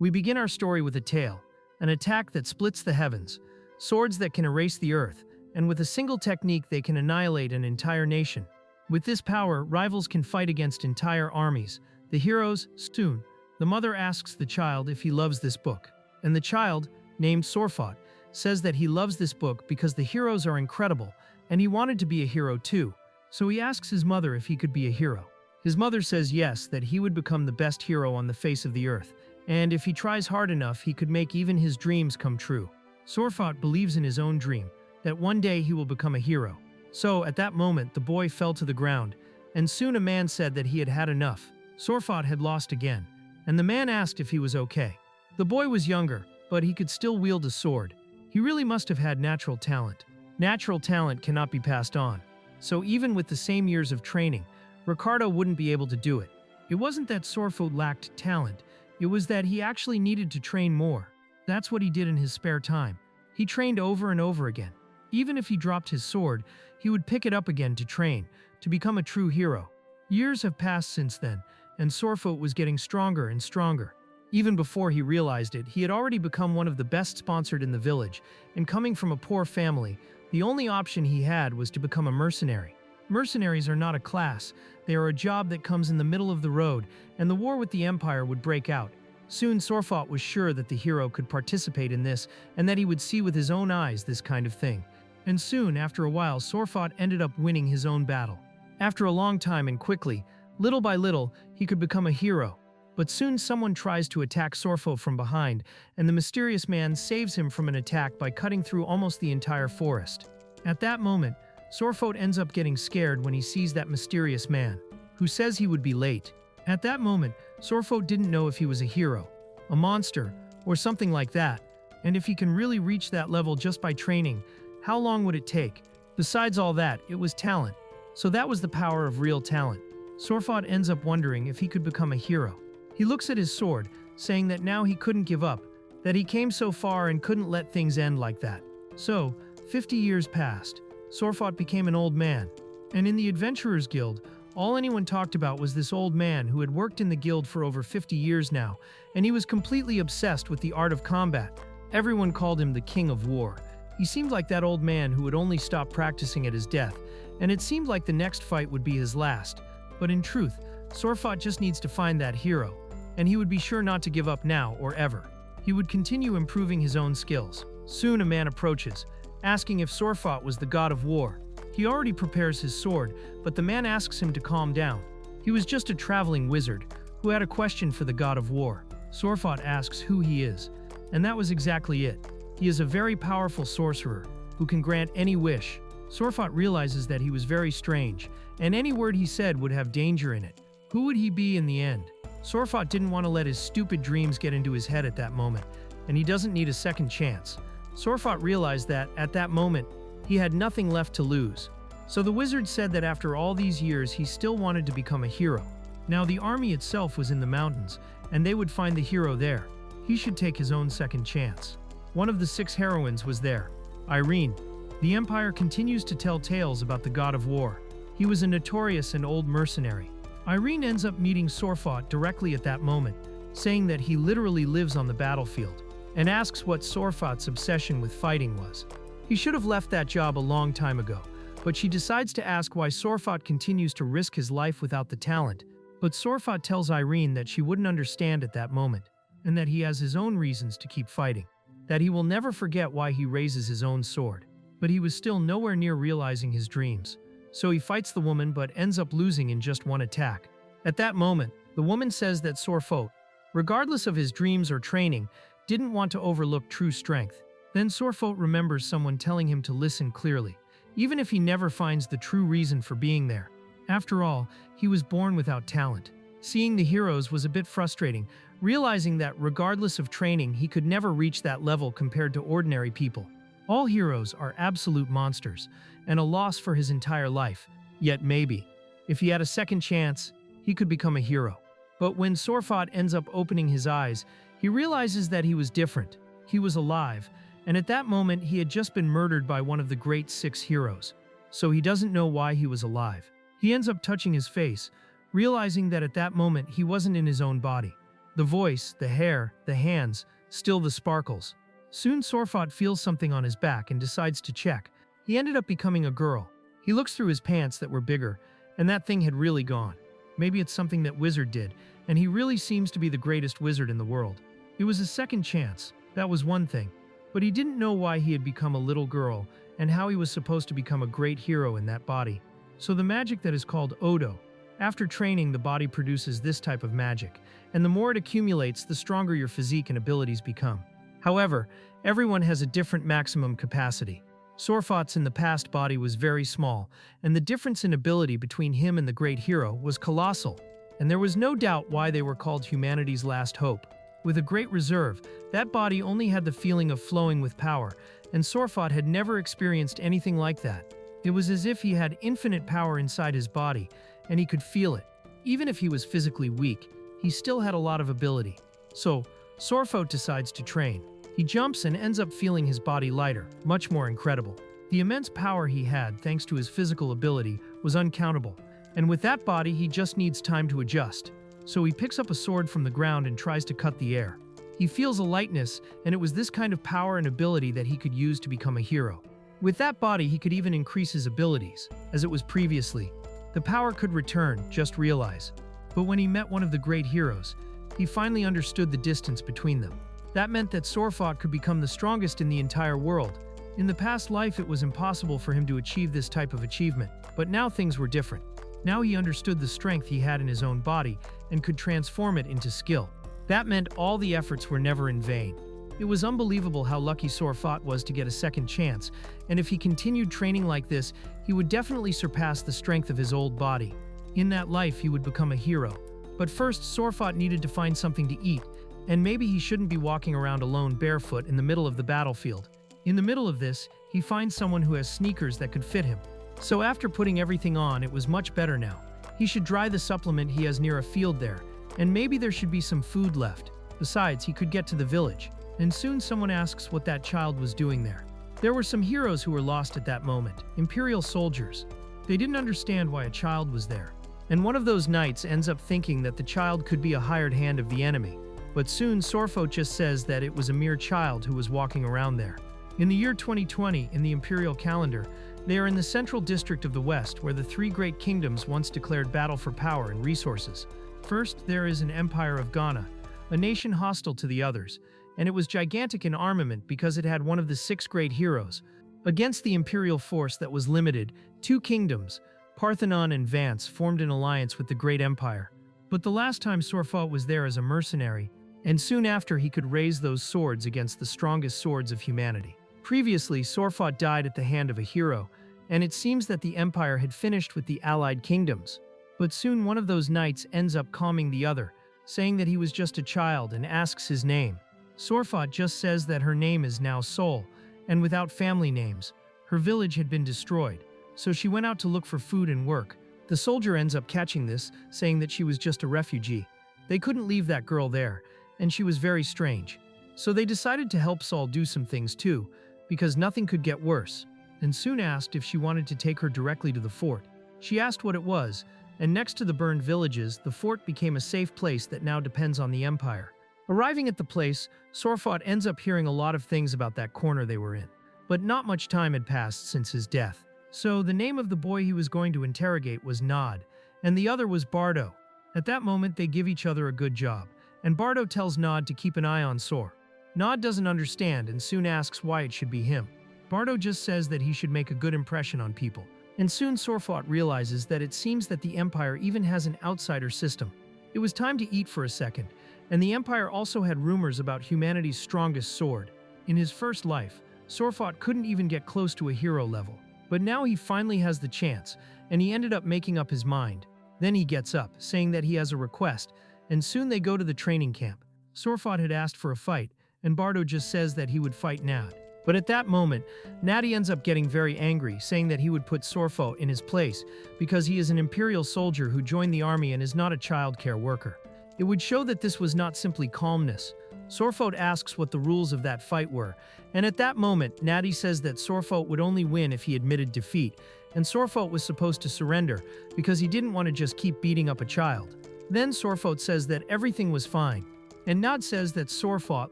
We begin our story with a tale, an attack that splits the heavens, swords that can erase the earth, and with a single technique they can annihilate an entire nation. With this power, rivals can fight against entire armies. The heroes, soon. The mother asks the child if he loves this book, and the child, named Sorfot, says that he loves this book because the heroes are incredible, and he wanted to be a hero too. So he asks his mother if he could be a hero. His mother says yes, that he would become the best hero on the face of the earth, and if he tries hard enough, he could make even his dreams come true. Sorfot believes in his own dream, that one day he will become a hero. So, at that moment, the boy fell to the ground, and soon a man said that he had had enough. Sorfot had lost again, and the man asked if he was okay. The boy was younger, but he could still wield a sword. He really must have had natural talent. Natural talent cannot be passed on. So even with the same years of training, Ricardo wouldn't be able to do it. It wasn't that Sorfot lacked talent, it was that he actually needed to train more. That's what he did in his spare time. He trained over and over again. Even if he dropped his sword, he would pick it up again to train, to become a true hero. Years have passed since then, and Sorfot was getting stronger and stronger. Even before he realized it, he had already become one of the best sponsored in the village, and coming from a poor family, the only option he had was to become a mercenary. Mercenaries are not a class, they are a job that comes in the middle of the road, and the war with the Empire would break out. Soon Sorfot was sure that the hero could participate in this, and that he would see with his own eyes this kind of thing. And soon, after a while, Sorfot ended up winning his own battle. After a long time and quickly, little by little, he could become a hero. But soon someone tries to attack Sorfot from behind, and the mysterious man saves him from an attack by cutting through almost the entire forest. At that moment, Sorfot ends up getting scared when he sees that mysterious man, who says he would be late. At that moment, Sorfot didn't know if he was a hero, a monster, or something like that, and if he can really reach that level just by training, how long would it take? Besides all that, it was talent. So that was the power of real talent. Sorfot ends up wondering if he could become a hero. He looks at his sword, saying that now he couldn't give up, that he came so far and couldn't let things end like that. So, 50 years passed. Sorfot became an old man. And in the Adventurers Guild, all anyone talked about was this old man who had worked in the guild for over 50 years now, and he was completely obsessed with the art of combat. Everyone called him the King of War. He seemed like that old man who would only stop practicing at his death, and it seemed like the next fight would be his last. But in truth, Sorfot just needs to find that hero, and he would be sure not to give up now or ever. He would continue improving his own skills. Soon a man approaches, asking if Sorfot was the god of war. He already prepares his sword, but the man asks him to calm down. He was just a traveling wizard who had a question for the god of war. Sorfot asks who he is, and that was exactly it. He is a very powerful sorcerer who can grant any wish. Sorfot realizes that he was very strange, and any word he said would have danger in it. Who would he be in the end? Sorfot didn't want to let his stupid dreams get into his head at that moment, and he doesn't need a second chance. Sorfot realized that, at that moment, he had nothing left to lose. So the wizard said that after all these years he still wanted to become a hero. Now the army itself was in the mountains, and they would find the hero there. He should take his own second chance. One of the 6 heroines was there, Irene. The Empire continues to tell tales about the god of war. He was a notorious and old mercenary. Irene ends up meeting Sorfot directly at that moment, saying that he literally lives on the battlefield, and asks what Sorfot's obsession with fighting was. He should have left that job a long time ago, but she decides to ask why Sorfot continues to risk his life without the talent. But Sorfot tells Irene that she wouldn't understand at that moment, and that he has his own reasons to keep fighting, that he will never forget why he raises his own sword. But he was still nowhere near realizing his dreams. So he fights the woman but ends up losing in just one attack. At that moment, the woman says that Sorfot, regardless of his dreams or training, didn't want to overlook true strength. Then Sorfot remembers someone telling him to listen clearly, even if he never finds the true reason for being there. After all, he was born without talent. Seeing the heroes was a bit frustrating, realizing that regardless of training, he could never reach that level compared to ordinary people. All heroes are absolute monsters, and a loss for his entire life. Yet maybe, if he had a second chance, he could become a hero. But when Sorfot ends up opening his eyes, he realizes that he was different. He was alive, and at that moment he had just been murdered by one of the great 6 heroes. So he doesn't know why he was alive. He ends up touching his face, realizing that at that moment he wasn't in his own body. The voice, the hair, the hands, still the sparkles. Soon Sorfot feels something on his back and decides to check. He ended up becoming a girl. He looks through his pants that were bigger, and that thing had really gone. Maybe it's something that Wizard did, and he really seems to be the greatest wizard in the world. It was a second chance, that was one thing. But he didn't know why he had become a little girl and how he was supposed to become a great hero in that body. So the magic that is called Odo. After training, the body produces this type of magic, and the more it accumulates, the stronger your physique and abilities become. However, everyone has a different maximum capacity. Sorfot's in the past body was very small, and the difference in ability between him and the great hero was colossal, and there was no doubt why they were called humanity's last hope. With a great reserve, that body only had the feeling of flowing with power, and Sorfot had never experienced anything like that. It was as if he had infinite power inside his body, and he could feel it. Even if he was physically weak, he still had a lot of ability. So, Sorfot decides to train. He jumps and ends up feeling his body lighter, much more incredible. The immense power he had, thanks to his physical ability, was uncountable, and with that body he just needs time to adjust. So he picks up a sword from the ground and tries to cut the air. He feels a lightness, and it was this kind of power and ability that he could use to become a hero. With that body he could even increase his abilities, as it was previously. The power could return, just realize. But when he met one of the great heroes, he finally understood the distance between them. That meant that Sorfot could become the strongest in the entire world. In the past life it was impossible for him to achieve this type of achievement, but now things were different. Now he understood the strength he had in his own body and could transform it into skill. That meant all the efforts were never in vain. It was unbelievable how lucky Sorfot was to get a second chance, and if he continued training like this, he would definitely surpass the strength of his old body. In that life, he would become a hero. But first, Sorfot needed to find something to eat, and maybe he shouldn't be walking around alone barefoot in the middle of the battlefield. In the middle of this, he finds someone who has sneakers that could fit him. So after putting everything on, it was much better now. He should dry the supplement he has near a field there, and maybe there should be some food left. Besides, he could get to the village. And soon someone asks what that child was doing there. There were some heroes who were lost at that moment, Imperial soldiers. They didn't understand why a child was there. And one of those knights ends up thinking that the child could be a hired hand of the enemy. But soon Sorfot just says that it was a mere child who was walking around there. In the year 2020, in the Imperial calendar, they are in the central district of the West where the three great kingdoms once declared battle for power and resources. First, there is an empire of Ghana, a nation hostile to the others, and it was gigantic in armament because it had one of the 6 great heroes. Against the imperial force that was limited, 2 kingdoms, Parthenon and Vance, formed an alliance with the great empire. But the last time Sorfot was there as a mercenary, and soon after he could raise those swords against the strongest swords of humanity. Previously, Sorfot died at the hand of a hero, and it seems that the empire had finished with the allied kingdoms. But soon one of those knights ends up calming the other, saying that he was just a child and asks his name. Sorfot just says that her name is now Sol, and without family names, her village had been destroyed, so she went out to look for food and work. The soldier ends up catching this, saying that she was just a refugee. They couldn't leave that girl there, and she was very strange. So they decided to help Sol do some things too, because nothing could get worse, and soon asked if she wanted to take her directly to the fort. She asked what it was, and next to the burned villages, the fort became a safe place that now depends on the empire. Arriving at the place, Sorfot ends up hearing a lot of things about that corner they were in. But not much time had passed since his death. So the name of the boy he was going to interrogate was Nod, and the other was Bardo. At that moment, they give each other a good job, and Bardo tells Nod to keep an eye on Sor. Nod doesn't understand and soon asks why it should be him. Bardo just says that he should make a good impression on people. And soon Sorfot realizes that it seems that the Empire even has an outsider system. It was time to eat for a second, and the Empire also had rumors about humanity's strongest sword. In his first life, Sorfot couldn't even get close to a hero level. But now he finally has the chance, and he ended up making up his mind. Then he gets up, saying that he has a request, and soon they go to the training camp. Sorfot had asked for a fight, and Bardo just says that he would fight Nad. But at that moment, Natty ends up getting very angry, saying that he would put Sorfot in his place because he is an imperial soldier who joined the army and is not a childcare worker. It would show that this was not simply calmness. Sorfot asks what the rules of that fight were, and at that moment, Natty says that Sorfot would only win if he admitted defeat, and Sorfot was supposed to surrender because he didn't want to just keep beating up a child. Then Sorfot says that everything was fine, and Nod says that Sorfot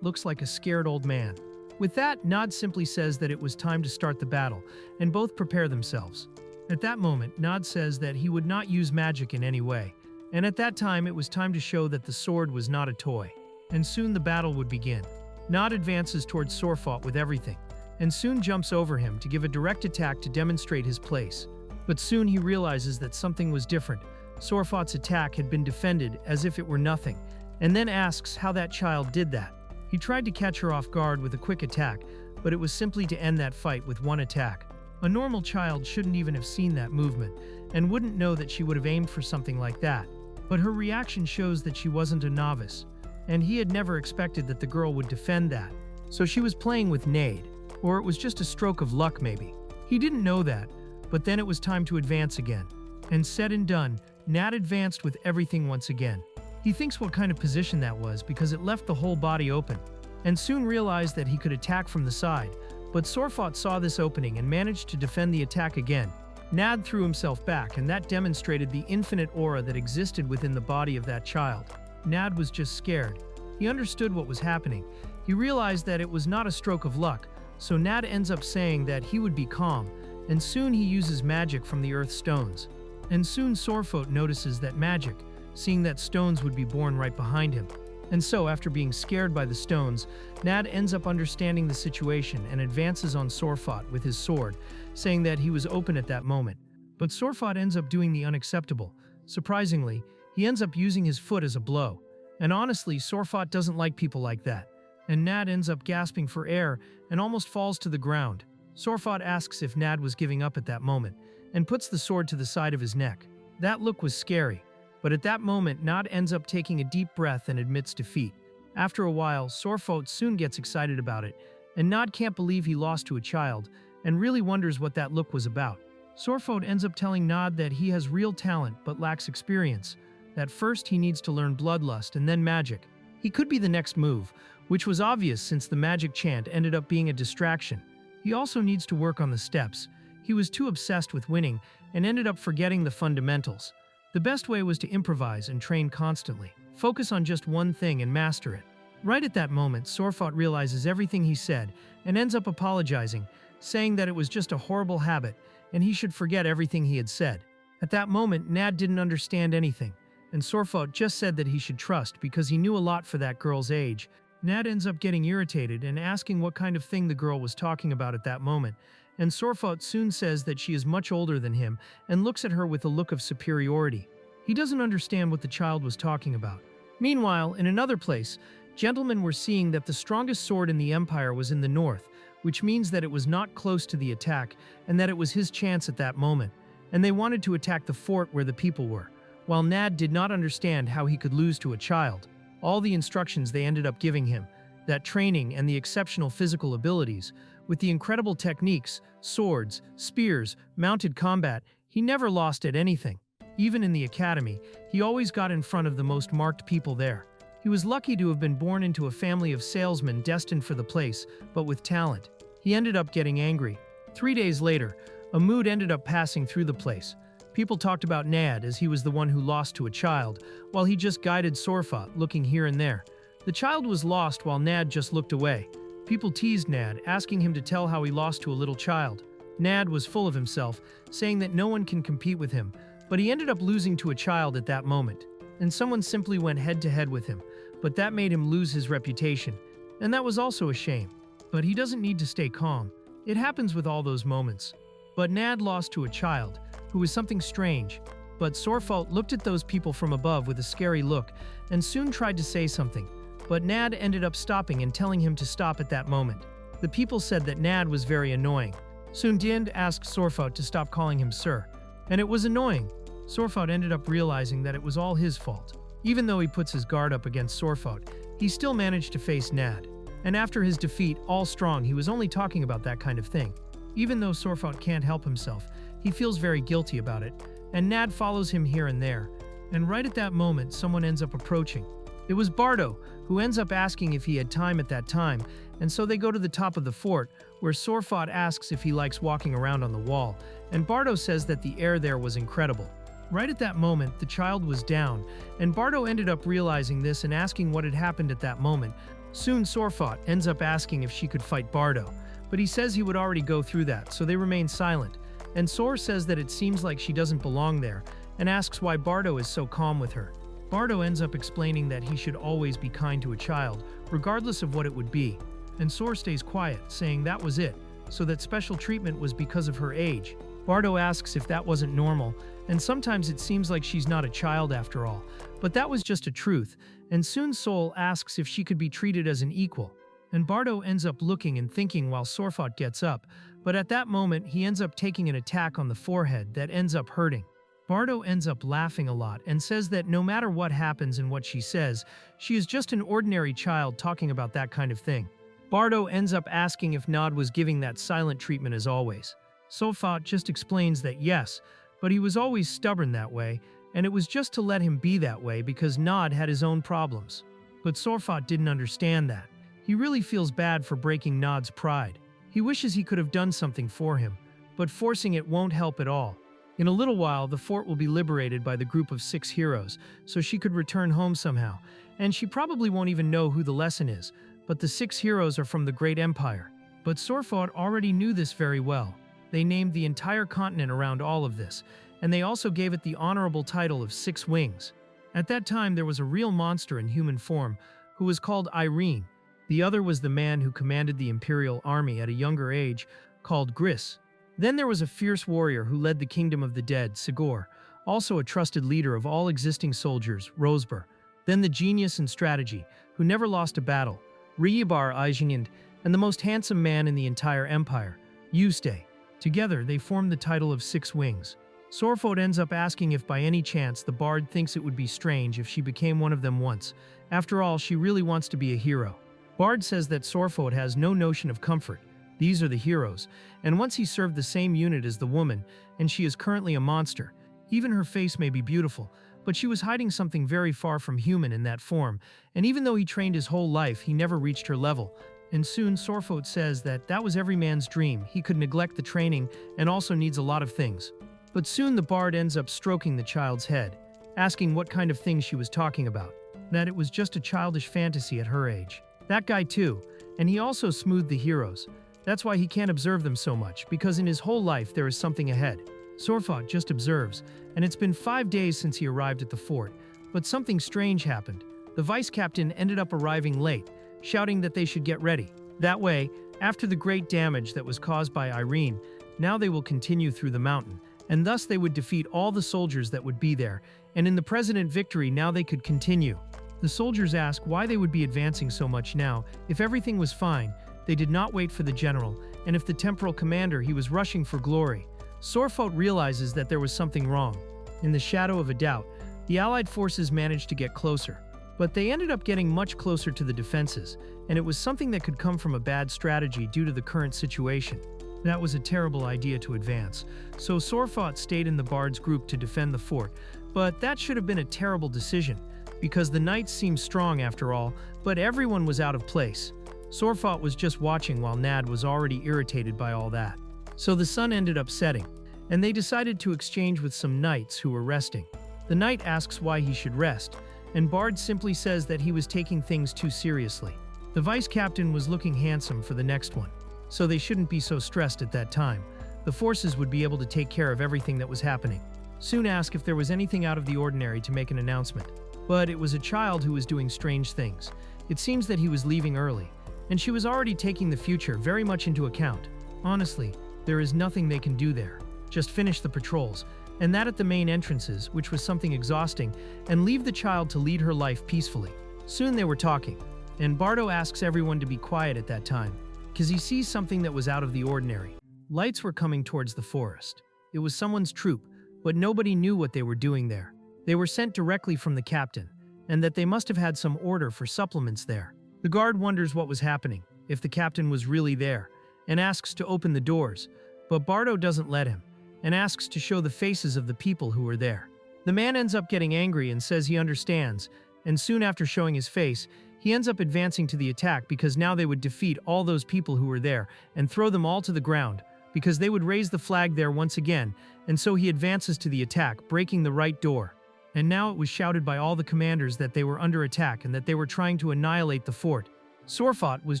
looks like a scared old man. With that, Nod simply says that it was time to start the battle, and both prepare themselves. At that moment, Nod says that he would not use magic in any way, and at that time it was time to show that the sword was not a toy, and soon the battle would begin. Nod advances towards Sorfot with everything, and soon jumps over him to give a direct attack to demonstrate his place. But soon he realizes that something was different. Sorfot's attack had been defended as if it were nothing, and then asks how that child did that. He tried to catch her off guard with a quick attack, but it was simply to end that fight with one attack. A normal child shouldn't even have seen that movement, and wouldn't know that she would have aimed for something like that. But her reaction shows that she wasn't a novice, and he had never expected that the girl would defend that. So she was playing with Nade, or it was just a stroke of luck maybe. He didn't know that, but then it was time to advance again. And said and done, Nat advanced with everything once again. He thinks what kind of position that was because it left the whole body open, and soon realized that he could attack from the side, but Sorfot saw this opening and managed to defend the attack again. Nad threw himself back, and that demonstrated the infinite aura that existed within the body of that child. Nad was just scared. He understood what was happening. He realized that it was not a stroke of luck, so Nad ends up saying that he would be calm, and soon he uses magic from the earth stones. And soon Sorfot notices that magic, seeing that stones would be born right behind him. And so, after being scared by the stones, Nad ends up understanding the situation and advances on Sorfot with his sword, saying that he was open at that moment. But Sorfot ends up doing the unacceptable. Surprisingly, he ends up using his foot as a blow. And honestly, Sorfot doesn't like people like that. And Nad ends up gasping for air and almost falls to the ground. Sorfot asks if Nad was giving up at that moment, and puts the sword to the side of his neck. That look was scary. But at that moment, Nad ends up taking a deep breath and admits defeat. After a while, Sorfot soon gets excited about it, and Nad can't believe he lost to a child, and really wonders what that look was about. Sorfot ends up telling Nad that he has real talent but lacks experience, that first he needs to learn bloodlust and then magic. He could be the next move, which was obvious since the magic chant ended up being a distraction. He also needs to work on the steps. He was too obsessed with winning and ended up forgetting the fundamentals. The best way was to improvise and train constantly. Focus on just one thing and master it. Right at that moment, Sorfot realizes everything he said and ends up apologizing, saying that it was just a horrible habit and he should forget everything he had said. At that moment, Nad didn't understand anything, and Sorfot just said that he should trust because he knew a lot for that girl's age. Nad ends up getting irritated and asking what kind of thing the girl was talking about at that moment, and Sorfot soon says that she is much older than him and looks at her with a look of superiority. He doesn't understand what the child was talking about. Meanwhile, in another place, gentlemen were seeing that the strongest sword in the Empire was in the north, which means that it was not close to the attack and that it was his chance at that moment, and they wanted to attack the fort where the people were, while Nad did not understand how he could lose to a child. All the instructions they ended up giving him, that training and the exceptional physical abilities, with the incredible techniques, swords, spears, mounted combat, he never lost at anything. Even in the academy, he always got in front of the most marked people there. He was lucky to have been born into a family of salesmen destined for the place, but with talent. He ended up getting angry. 3 days later, a mood ended up passing through the place. People talked about Nad as he was the one who lost to a child, while he just guided Sorfot, looking here and there. The child was lost while Nad just looked away. People teased Nad, asking him to tell how he lost to a little child. Nad was full of himself, saying that no one can compete with him, but he ended up losing to a child at that moment. And someone simply went head-to-head with him, but that made him lose his reputation. And that was also a shame. But he doesn't need to stay calm. It happens with all those moments. But Nad lost to a child, who was something strange. But Sorfot looked at those people from above with a scary look, and soon tried to say something. But Nad ended up stopping and telling him to stop at that moment. The people said that Nad was very annoying. Soon Dind asked Sorfot to stop calling him sir, and it was annoying. Sorfot ended up realizing that it was all his fault. Even though he puts his guard up against Sorfot, he still managed to face Nad. And after his defeat, all strong, he was only talking about that kind of thing. Even though Sorfot can't help himself, he feels very guilty about it, and Nad follows him here and there. And right at that moment, someone ends up approaching. It was Bardo, who ends up asking if he had time at that time, and so they go to the top of the fort, where Sorfot asks if he likes walking around on the wall, and Bardo says that the air there was incredible. Right at that moment, the child was down, and Bardo ended up realizing this and asking what had happened at that moment. Soon Sorfot ends up asking if she could fight Bardo, but he says he would already go through that, so they remain silent. And Sor says that it seems like she doesn't belong there, and asks why Bardo is so calm with her. Bardo ends up explaining that he should always be kind to a child, regardless of what it would be. And Sor stays quiet, saying that was it, so that special treatment was because of her age. Bardo asks if that wasn't normal, and sometimes it seems like she's not a child after all, but that was just a truth, and soon Sol asks if she could be treated as an equal. And Bardo ends up looking and thinking while Sorfot gets up, but at that moment he ends up taking an attack on the forehead that ends up hurting. Bardo ends up laughing a lot and says that no matter what happens and what she says, she is just an ordinary child talking about that kind of thing. Bardo ends up asking if Nod was giving that silent treatment as always. Sorfot just explains that yes, but he was always stubborn that way, and it was just to let him be that way because Nod had his own problems. But Sorfot didn't understand that. He really feels bad for breaking Nod's pride. He wishes he could have done something for him, but forcing it won't help at all. In a little while, the fort will be liberated by the group of 6 heroes, so she could return home somehow, and she probably won't even know who the lesson is, but the 6 heroes are from the Great Empire. But Sorfot already knew this very well. They named the entire continent around all of this, and they also gave it the honorable title of 6 Wings. At that time, there was a real monster in human form who was called Irene. The other was the man who commanded the Imperial Army at a younger age, called Gris. Then there was a fierce warrior who led the Kingdom of the Dead, Sigor, also a trusted leader of all existing soldiers, Rosber. Then the genius in strategy, who never lost a battle, Riebar Aijinind, and the most handsome man in the entire empire, Yuste. Together, they formed the title of 6 Wings. Sorfot ends up asking if by any chance the bard thinks it would be strange if she became one of them once. After all, she really wants to be a hero. Bard says that Sorfot has no notion of comfort. These are the heroes, and once he served the same unit as the woman, and she is currently a monster. Even her face may be beautiful, but she was hiding something very far from human in that form, and even though he trained his whole life, he never reached her level. And soon Sorfot says that was every man's dream. He could neglect the training and also needs a lot of things. But soon the bard ends up stroking the child's head, asking what kind of things she was talking about. That it was just a childish fantasy at her age. That guy too, and he also smoothed the heroes. That's why he can't observe them so much, because in his whole life there is something ahead. Sorfot just observes, and it's been 5 days since he arrived at the fort, but something strange happened. The vice captain ended up arriving late, shouting that they should get ready. That way, after the great damage that was caused by Irene, now they will continue through the mountain, and thus they would defeat all the soldiers that would be there, and in the president victory now they could continue. The soldiers ask why they would be advancing so much now. If everything was fine, they did not wait for the general, and if the temporal commander, he was rushing for glory. Sorfot realizes that there was something wrong. In the shadow of a doubt, the allied forces managed to get closer. But they ended up getting much closer to the defenses, and it was something that could come from a bad strategy due to the current situation. That was a terrible idea to advance, so Sorfot stayed in the Bard's group to defend the fort, but that should have been a terrible decision, because the knights seemed strong after all, but everyone was out of place. Sorfot was just watching while Nad was already irritated by all that. So the sun ended up setting, and they decided to exchange with some knights who were resting. The knight asks why he should rest, and Bard simply says that he was taking things too seriously. The vice captain was looking handsome for the next one, so they shouldn't be so stressed at that time. The forces would be able to take care of everything that was happening. Soon asked if there was anything out of the ordinary to make an announcement, but it was a child who was doing strange things. It seems that he was leaving early, and she was already taking the future very much into account. Honestly, there is nothing they can do there. Just finish the patrols, and that at the main entrances, which was something exhausting, and leave the child to lead her life peacefully. Soon they were talking, and Bardo asks everyone to be quiet at that time, because he sees something that was out of the ordinary. Lights were coming towards the forest. It was someone's troop, but nobody knew what they were doing there. They were sent directly from the captain, and that they must have had some order for supplements there. The guard wonders what was happening, if the captain was really there, and asks to open the doors, but Bardo doesn't let him, and asks to show the faces of the people who were there. The man ends up getting angry and says he understands, and soon after showing his face, he ends up advancing to the attack because now they would defeat all those people who were there and throw them all to the ground, because they would raise the flag there once again, and so he advances to the attack, breaking the right door. And now it was shouted by all the commanders that they were under attack and that they were trying to annihilate the fort. Sorfot was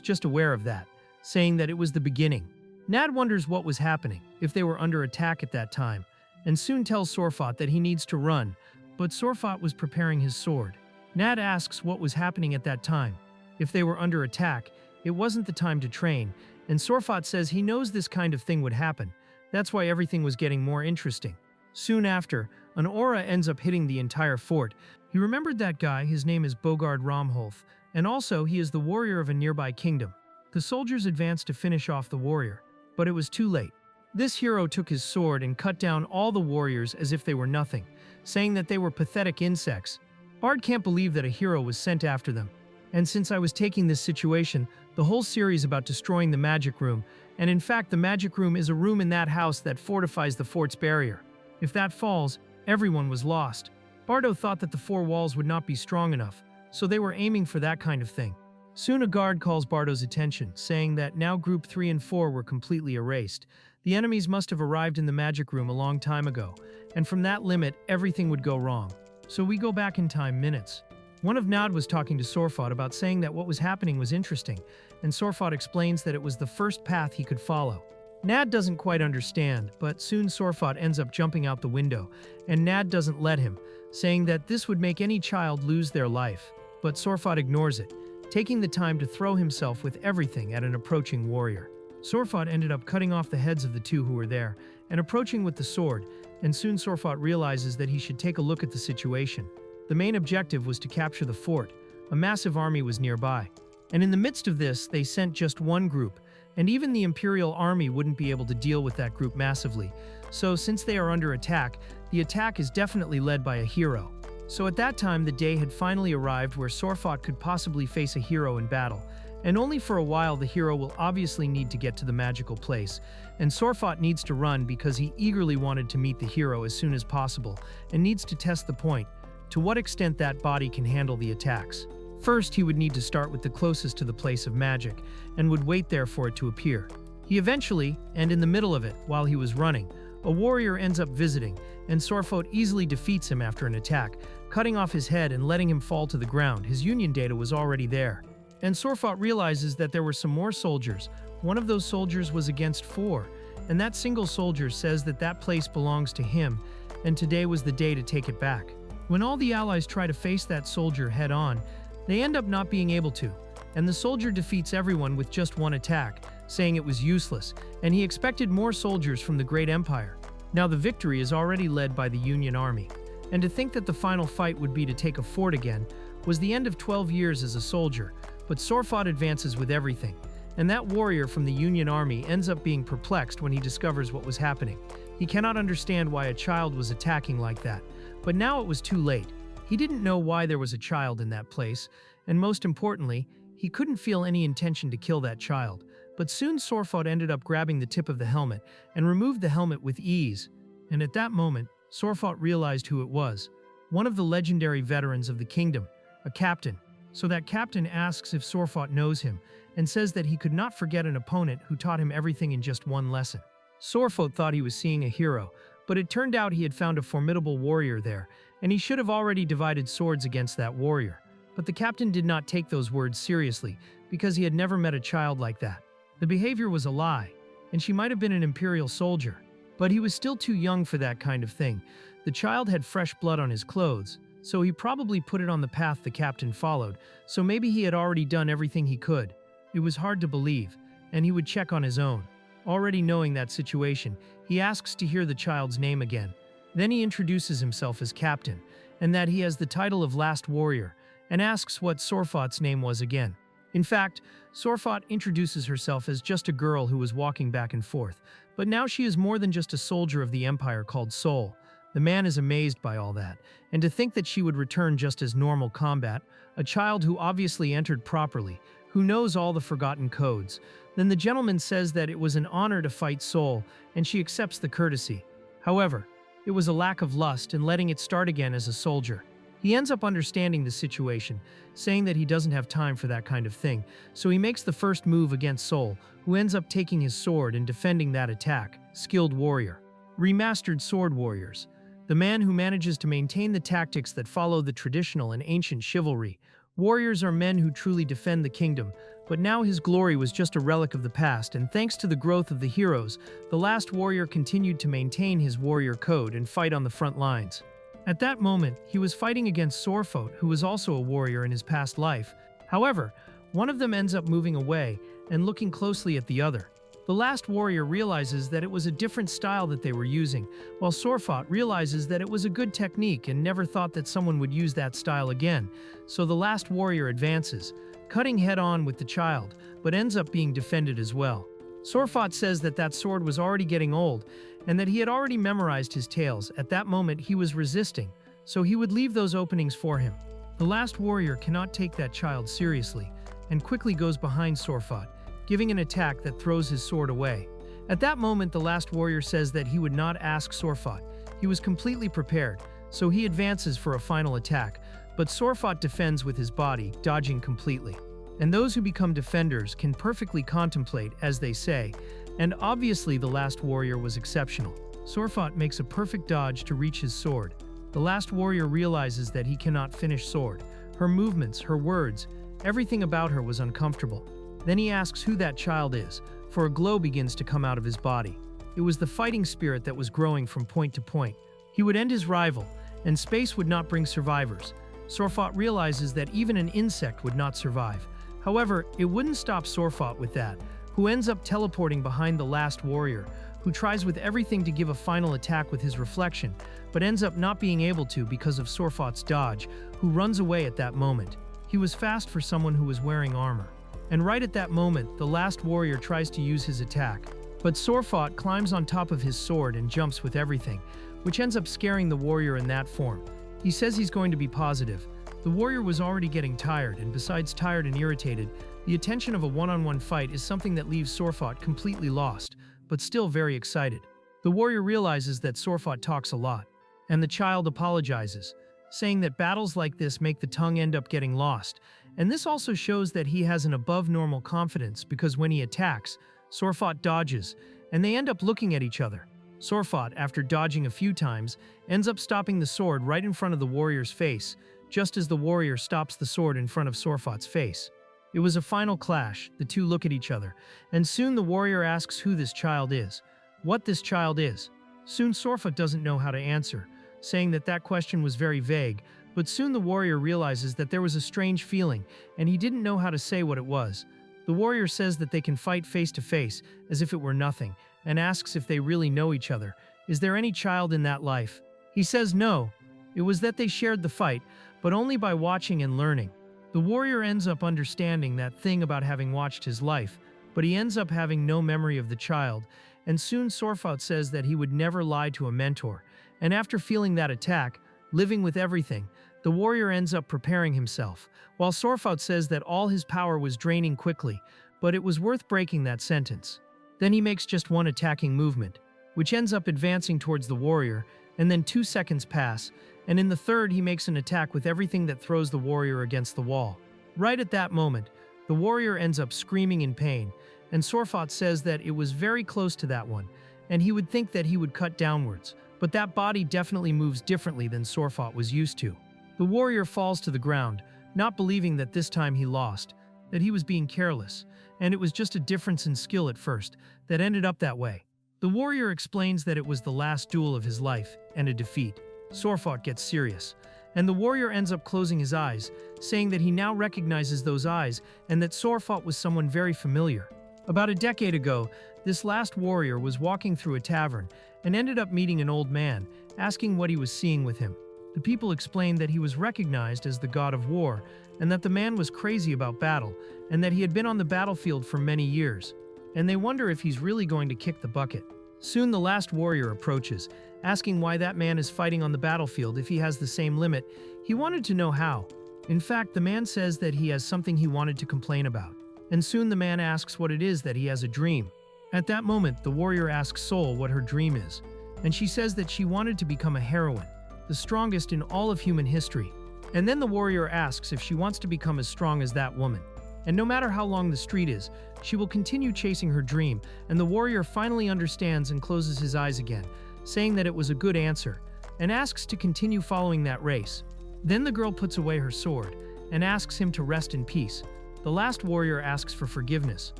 just aware of that, saying that it was the beginning. Nad wonders what was happening, if they were under attack at that time, and soon tells Sorfot that he needs to run, but Sorfot was preparing his sword. Nad asks what was happening at that time. If they were under attack, it wasn't the time to train, and Sorfot says he knows this kind of thing would happen. That's why everything was getting more interesting. Soon after, an aura ends up hitting the entire fort. He remembered that guy, his name is Bogard Romholf, and also he is the warrior of a nearby kingdom. The soldiers advanced to finish off the warrior, but it was too late. This hero took his sword and cut down all the warriors as if they were nothing, saying that they were pathetic insects. Bard can't believe that a hero was sent after them. And since I was taking this situation, the whole series about destroying the magic room, and in fact the magic room is a room in that house that fortifies the fort's barrier. If that falls, everyone was lost. Bardo thought that the four walls would not be strong enough, so they were aiming for that kind of thing. Soon a guard calls Bardo's attention, saying that now Group 3 and 4 were completely erased. The enemies must have arrived in the magic room a long time ago, and from that limit, everything would go wrong. So we go back in time minutes. One of Nad was talking to Sorfot about saying that what was happening was interesting, and Sorfot explains that it was the first path he could follow. Nad doesn't quite understand, but soon Sorfot ends up jumping out the window, and Nad doesn't let him, saying that this would make any child lose their life. But Sorfot ignores it, taking the time to throw himself with everything at an approaching warrior. Sorfot ended up cutting off the heads of the two who were there, and approaching with the sword, and soon Sorfot realizes that he should take a look at the situation. The main objective was to capture the fort. A massive army was nearby. And in the midst of this, they sent just one group, and even the Imperial Army wouldn't be able to deal with that group massively. So since they are under attack, the attack is definitely led by a hero. So at that time, the day had finally arrived where Sorfot could possibly face a hero in battle. And only for a while the hero will obviously need to get to the magical place, and Sorfot needs to run because he eagerly wanted to meet the hero as soon as possible, and needs to test the point, to what extent that body can handle the attacks. First, he would need to start with the closest to the place of magic, and would wait there for it to appear. He eventually, and in the middle of it, while he was running, a warrior ends up visiting, and Sorfot easily defeats him after an attack, cutting off his head and letting him fall to the ground. His union data was already there. And Sorfot realizes that there were some more soldiers. One of those soldiers was against 4, and that single soldier says that that place belongs to him, and today was the day to take it back. When all the allies try to face that soldier head-on, they end up not being able to, and the soldier defeats everyone with just one attack, saying it was useless, and he expected more soldiers from the Great Empire. Now the victory is already led by the Union Army, and to think that the final fight would be to take a fort again was the end of 12 years as a soldier. But Sorfot advances with everything, and that warrior from the Union Army ends up being perplexed when he discovers what was happening. He cannot understand why a child was attacking like that, but now it was too late. He didn't know why there was a child in that place, and most importantly, he couldn't feel any intention to kill that child. But soon Sorfot ended up grabbing the tip of the helmet and removed the helmet with ease. And at that moment, Sorfot realized who it was. One of the legendary veterans of the kingdom, a captain. So that captain asks if Sorfot knows him, and says that he could not forget an opponent who taught him everything in just one lesson. Sorfot thought he was seeing a hero, but it turned out he had found a formidable warrior there, and he should have already divided swords against that warrior. But the captain did not take those words seriously, because he had never met a child like that. The behavior was a lie, and she might have been an imperial soldier. But he was still too young for that kind of thing. The child had fresh blood on his clothes, so he probably put it on the path the captain followed, so maybe he had already done everything he could. It was hard to believe, and he would check on his own. Already knowing that situation, he asks to hear the child's name again. Then he introduces himself as captain, and that he has the title of Last Warrior, and asks what Sorfot's name was again. In fact, Sorfot introduces herself as just a girl who was walking back and forth, but now she is more than just a soldier of the Empire called Sol. The man is amazed by all that, and to think that she would return just as normal combat, a child who obviously entered properly, who knows all the forgotten codes. Then the gentleman says that it was an honor to fight Sol, and she accepts the courtesy. However, it was a lack of lust and letting it start again as a soldier. He ends up understanding the situation, saying that he doesn't have time for that kind of thing, so he makes the first move against Sol, who ends up taking his sword and defending that attack. Skilled warrior. Remastered sword warriors. The man who manages to maintain the tactics that follow the traditional and ancient chivalry. Warriors are men who truly defend the kingdom, but now his glory was just a relic of the past, and thanks to the growth of the heroes, the last warrior continued to maintain his warrior code and fight on the front lines. At that moment, he was fighting against Sorfot, who was also a warrior in his past life. However, one of them ends up moving away and looking closely at the other. The last warrior realizes that it was a different style that they were using, while Sorfot realizes that it was a good technique and never thought that someone would use that style again. So the last warrior advances, cutting head-on with the child, but ends up being defended as well. Sorfot says that that sword was already getting old, and that he had already memorized his tales. At that moment he was resisting, so he would leave those openings for him. The last warrior cannot take that child seriously, and quickly goes behind Sorfot, giving an attack that throws his sword away. At that moment the last warrior says that he would not ask Sorfot. He was completely prepared, so he advances for a final attack, but Sorfot defends with his body, dodging completely. And those who become defenders can perfectly contemplate, as they say, and obviously the last warrior was exceptional. Sorfot makes a perfect dodge to reach his sword. The last warrior realizes that he cannot finish sword. Her movements, her words, everything about her was uncomfortable. Then he asks who that child is, for a glow begins to come out of his body. It was the fighting spirit that was growing from point to point. He would end his rival, and space would not bring survivors. Sorfot realizes that even an insect would not survive. However, it wouldn't stop Sorfot with that, who ends up teleporting behind the last warrior, who tries with everything to give a final attack with his reflection, but ends up not being able to because of Sorfot's dodge, who runs away at that moment. He was fast for someone who was wearing armor. And right at that moment, the last warrior tries to use his attack, but Sorfot climbs on top of his sword and jumps with everything, which ends up scaring the warrior in that form. He says he's going to be positive. The warrior was already getting tired, and besides tired and irritated, the attention of a one-on-one fight is something that leaves Sorfot completely lost, but still very excited. The warrior realizes that Sorfot talks a lot, and the child apologizes, saying that battles like this make the tongue end up getting lost, and this also shows that he has an above-normal confidence because when he attacks, Sorfot dodges, and they end up looking at each other. Sorfot, after dodging a few times, ends up stopping the sword right in front of the warrior's face, just as the warrior stops the sword in front of Sorfot's face. It was a final clash. The two look at each other, and soon the warrior asks who this child is, what this child is. Soon Sorfot doesn't know how to answer, saying that that question was very vague, but soon the warrior realizes that there was a strange feeling, and he didn't know how to say what it was. The warrior says that they can fight face to face, as if it were nothing, and asks if they really know each other. Is there any child in that life? He says no. It was that they shared the fight, but only by watching and learning. The warrior ends up understanding that thing about having watched his life, but he ends up having no memory of the child, and soon Sorfot says that he would never lie to a mentor, and after feeling that attack, living with everything, the warrior ends up preparing himself, while Sorfot says that all his power was draining quickly, but it was worth breaking that sentence. Then he makes just one attacking movement, which ends up advancing towards the warrior, and then 2 seconds pass, and in the third he makes an attack with everything that throws the warrior against the wall. Right at that moment, the warrior ends up screaming in pain, and Sorfot says that it was very close to that one, and he would think that he would cut downwards, but that body definitely moves differently than Sorfot was used to. The warrior falls to the ground, not believing that this time he lost, that he was being careless, and it was just a difference in skill at first that ended up that way. The warrior explains that it was the last duel of his life and a defeat. Sorfot gets serious, and the warrior ends up closing his eyes, saying that he now recognizes those eyes and that Sorfot was someone very familiar. About a decade ago, this last warrior was walking through a tavern and ended up meeting an old man, asking what he was seeing with him. The people explained that he was recognized as the god of war, and that the man was crazy about battle, and that he had been on the battlefield for many years. And they wonder if he's really going to kick the bucket. Soon the last warrior approaches, asking why that man is fighting on the battlefield if he has the same limit. He wanted to know how. In fact, the man says that he has something he wanted to complain about. And soon the man asks what it is that he has a dream. At that moment, the warrior asks Sol what her dream is, and she says that she wanted to become a heroine, the strongest in all of human history. And then the warrior asks if she wants to become as strong as that woman. And no matter how long the street is, she will continue chasing her dream, and the warrior finally understands and closes his eyes again, saying that it was a good answer, and asks to continue following that race. Then the girl puts away her sword, and asks him to rest in peace. The last warrior asks for forgiveness.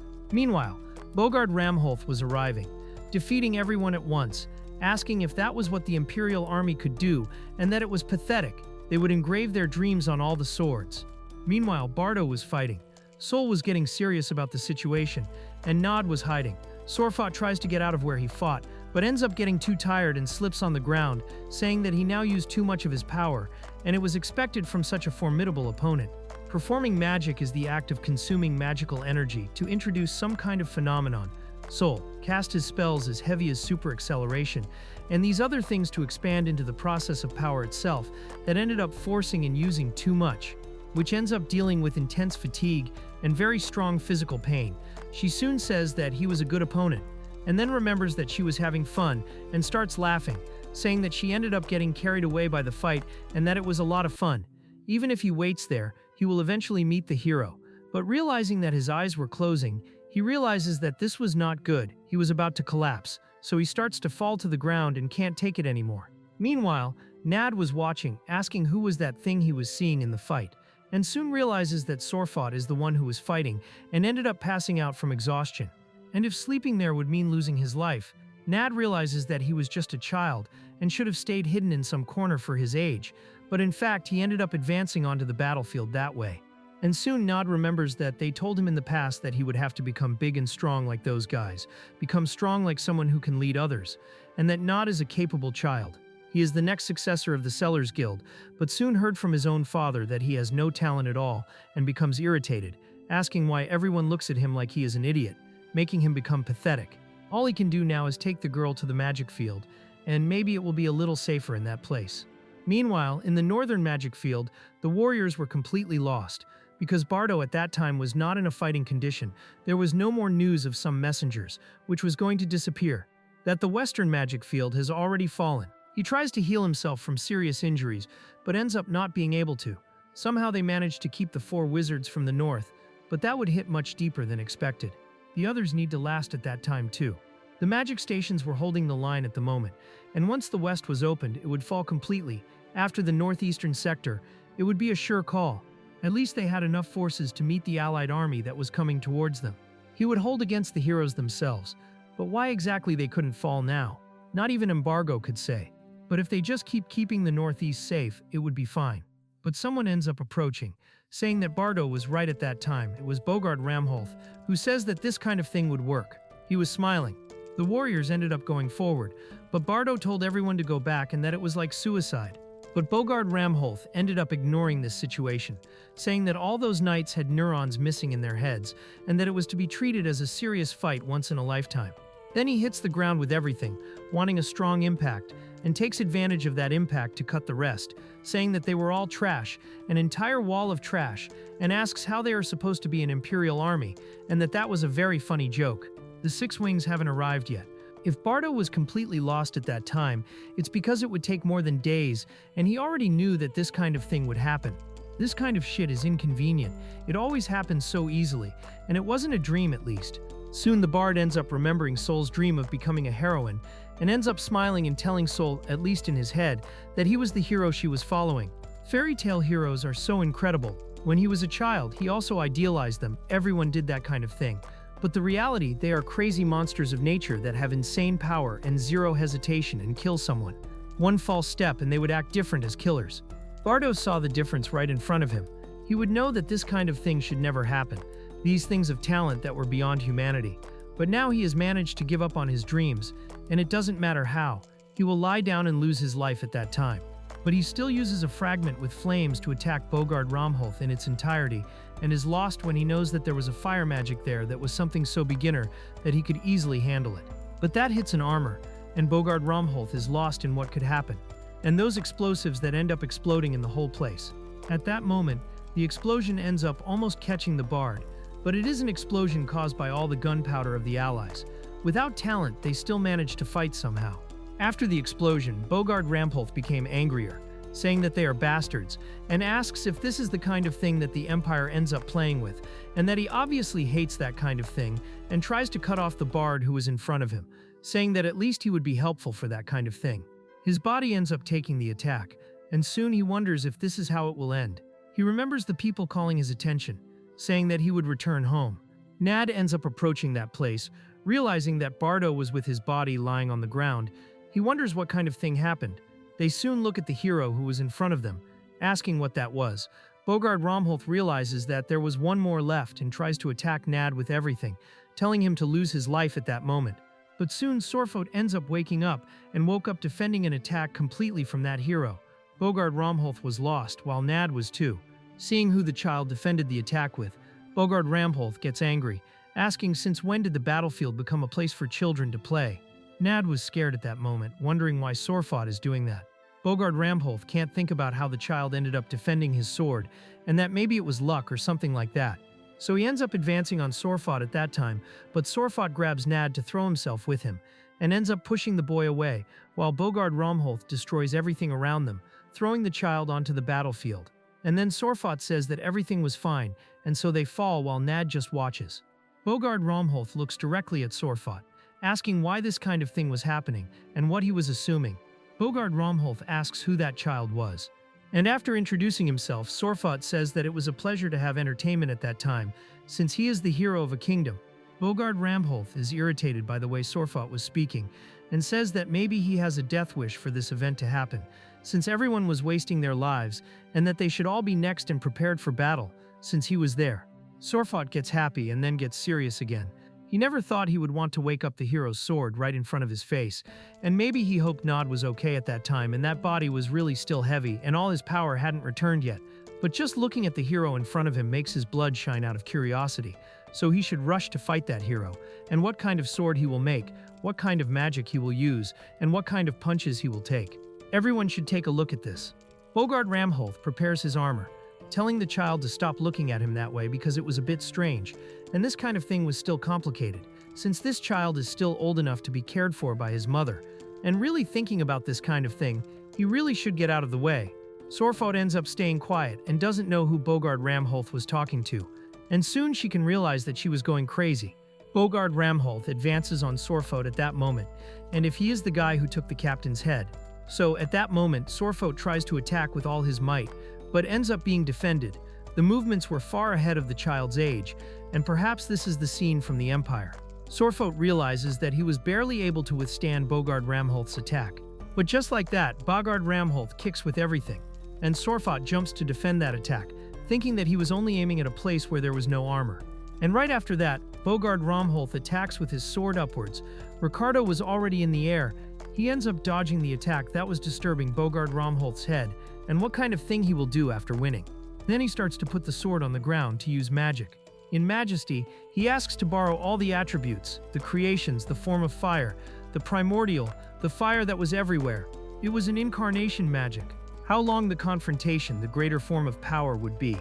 Meanwhile, Bogard Ramholth was arriving, defeating everyone at once, asking if that was what the Imperial army could do, and that it was pathetic. They would engrave their dreams on all the swords. Meanwhile, Bardo was fighting. Sol was getting serious about the situation, and Nod was hiding. Sorfot tries to get out of where he fought, but ends up getting too tired and slips on the ground, saying that he now used too much of his power, and it was expected from such a formidable opponent. Performing magic is the act of consuming magical energy to introduce some kind of phenomenon. Sol cast his spells as heavy as super acceleration, and these other things to expand into the process of power itself that ended up forcing and using too much, which ends up dealing with intense fatigue and very strong physical pain. She soon says that he was a good opponent, and then remembers that she was having fun and starts laughing, saying that she ended up getting carried away by the fight and that it was a lot of fun. Even if he waits there, he will eventually meet the hero, but realizing that his eyes were closing, he realizes that this was not good. He was about to collapse, so he starts to fall to the ground and can't take it anymore. Meanwhile, Nad was watching, asking who was that thing he was seeing in the fight, and soon realizes that Sorfot is the one who was fighting and ended up passing out from exhaustion. And if sleeping there would mean losing his life, Nad realizes that he was just a child and should have stayed hidden in some corner for his age, but in fact he ended up advancing onto the battlefield that way. And soon Nod remembers that they told him in the past that he would have to become big and strong like those guys, become strong like someone who can lead others, and that Nod is a capable child. He is the next successor of the Sellers Guild, but soon heard from his own father that he has no talent at all and becomes irritated, asking why everyone looks at him like he is an idiot, making him become pathetic. All he can do now is take the girl to the magic field, and maybe it will be a little safer in that place. Meanwhile, in the northern magic field, the warriors were completely lost. Because Bardo at that time was not in a fighting condition, there was no more news of some messengers, which was going to disappear. That the western magic field has already fallen. He tries to heal himself from serious injuries, but ends up not being able to. Somehow they managed to keep the 4 wizards from the north, but that would hit much deeper than expected. The others need to last at that time too. The magic stations were holding the line at the moment, and once the west was opened, it would fall completely. After the northeastern sector, it would be a sure call. At least they had enough forces to meet the allied army that was coming towards them. He would hold against the heroes themselves, but why exactly they couldn't fall now? Not even Embargo could say. But if they just keep keeping the northeast safe, it would be fine. But someone ends up approaching, saying that Bardo was right at that time. It was Bogard Ramholth, who says that this kind of thing would work. He was smiling. The warriors ended up going forward, but Bardo told everyone to go back and that it was like suicide. But Bogard Ramholth ended up ignoring this situation, saying that all those knights had neurons missing in their heads, and that it was to be treated as a serious fight once in a lifetime. Then he hits the ground with everything, wanting a strong impact, and takes advantage of that impact to cut the rest, saying that they were all trash, an entire wall of trash, and asks how they are supposed to be an Imperial army, and that was a very funny joke. The 6 wings haven't arrived yet. If Bardo was completely lost at that time, it's because it would take more than days, and he already knew that this kind of thing would happen. This kind of shit is inconvenient. It always happens so easily, and it wasn't a dream at least. Soon the bard ends up remembering Sol's dream of becoming a heroine, and ends up smiling and telling Sol, at least in his head, that he was the hero she was following. Fairy tale heroes are so incredible. When he was a child, he also idealized them. Everyone did that kind of thing. But the reality, they are crazy monsters of nature that have insane power and zero hesitation and kill someone. One false step and they would act different as killers. Bardo saw the difference right in front of him. He would know that this kind of thing should never happen. These things of talent that were beyond humanity. But now he has managed to give up on his dreams, and it doesn't matter how. He will lie down and lose his life at that time. But he still uses a fragment with flames to attack Bogard Ramholth in its entirety, and is lost when he knows that there was a fire magic there that was something so beginner that he could easily handle it. But that hits an armor, and Bogard Ramholth is lost in what could happen, and those explosives that end up exploding in the whole place. At that moment, the explosion ends up almost catching the bard, but it is an explosion caused by all the gunpowder of the allies. Without talent, they still managed to fight somehow. After the explosion, Bogard Ramholth became angrier, saying that they are bastards, and asks if this is the kind of thing that the Empire ends up playing with, and that he obviously hates that kind of thing, and tries to cut off the bard who was in front of him, saying that at least he would be helpful for that kind of thing. His body ends up taking the attack, and soon he wonders if this is how it will end. He remembers the people calling his attention, saying that he would return home. Nad ends up approaching that place, realizing that Bardo was with his body lying on the ground. He wonders what kind of thing happened. They soon look at the hero who was in front of them, asking what that was. Bogard Romholth realizes that there was one more left and tries to attack Nad with everything, telling him to lose his life at that moment. But soon Sorfot ends up waking up and woke up defending an attack completely from that hero. Bogard Romholth was lost, while Nad was too. Seeing who the child defended the attack with, Bogard Romholth gets angry, asking since when did the battlefield become a place for children to play. Nad was scared at that moment, wondering why Sorfot is doing that. Bogard Romholth can't think about how the child ended up defending his sword, and that maybe it was luck or something like that. So he ends up advancing on Sorfot at that time, but Sorfot grabs Nad to throw himself with him, and ends up pushing the boy away, while Bogard Romholth destroys everything around them, throwing the child onto the battlefield. And then Sorfot says that everything was fine, and so they fall while Nad just watches. Bogard Romholth looks directly at Sorfot, asking why this kind of thing was happening, and what he was assuming. Bogard Romholth asks who that child was. And after introducing himself, Sorfot says that it was a pleasure to have entertainment at that time, since he is the hero of a kingdom. Bogard Romholth is irritated by the way Sorfot was speaking, and says that maybe he has a death wish for this event to happen, since everyone was wasting their lives, and that they should all be next and prepared for battle, since he was there. Sorfot gets happy and then gets serious again. He never thought he would want to wake up the hero's sword right in front of his face, and maybe he hoped Nod was okay at that time and that body was really still heavy and all his power hadn't returned yet. But just looking at the hero in front of him makes his blood shine out of curiosity, so he should rush to fight that hero, and what kind of sword he will make, what kind of magic he will use, and what kind of punches he will take. Everyone should take a look at this. Bogard Romholth prepares his armor, telling the child to stop looking at him that way because it was a bit strange, and this kind of thing was still complicated, since this child is still old enough to be cared for by his mother, and really thinking about this kind of thing, he really should get out of the way. Sorfot ends up staying quiet and doesn't know who Bogard Romholth was talking to, and soon she can realize that she was going crazy. Bogard Romholth advances on Sorfot at that moment, and if he is the guy who took the captain's head. So at that moment, Sorfot tries to attack with all his might, but ends up being defended. The movements were far ahead of the child's age, and perhaps this is the scene from the Empire. Sorfot realizes that he was barely able to withstand Bogard Romholth's attack. But just like that, Bogard Romholth kicks with everything, and Sorfot jumps to defend that attack, thinking that he was only aiming at a place where there was no armor. And right after that, Bogard Romholth attacks with his sword upwards. Ricardo was already in the air. He ends up dodging the attack that was disturbing Bogard Romholth's head, and what kind of thing he will do after winning. Then he starts to put the sword on the ground to use magic. In Majesty, he asks to borrow all the attributes, the creations, the form of fire, the primordial, the fire that was everywhere. It was an incarnation magic. How long the confrontation, the greater form of power, would be.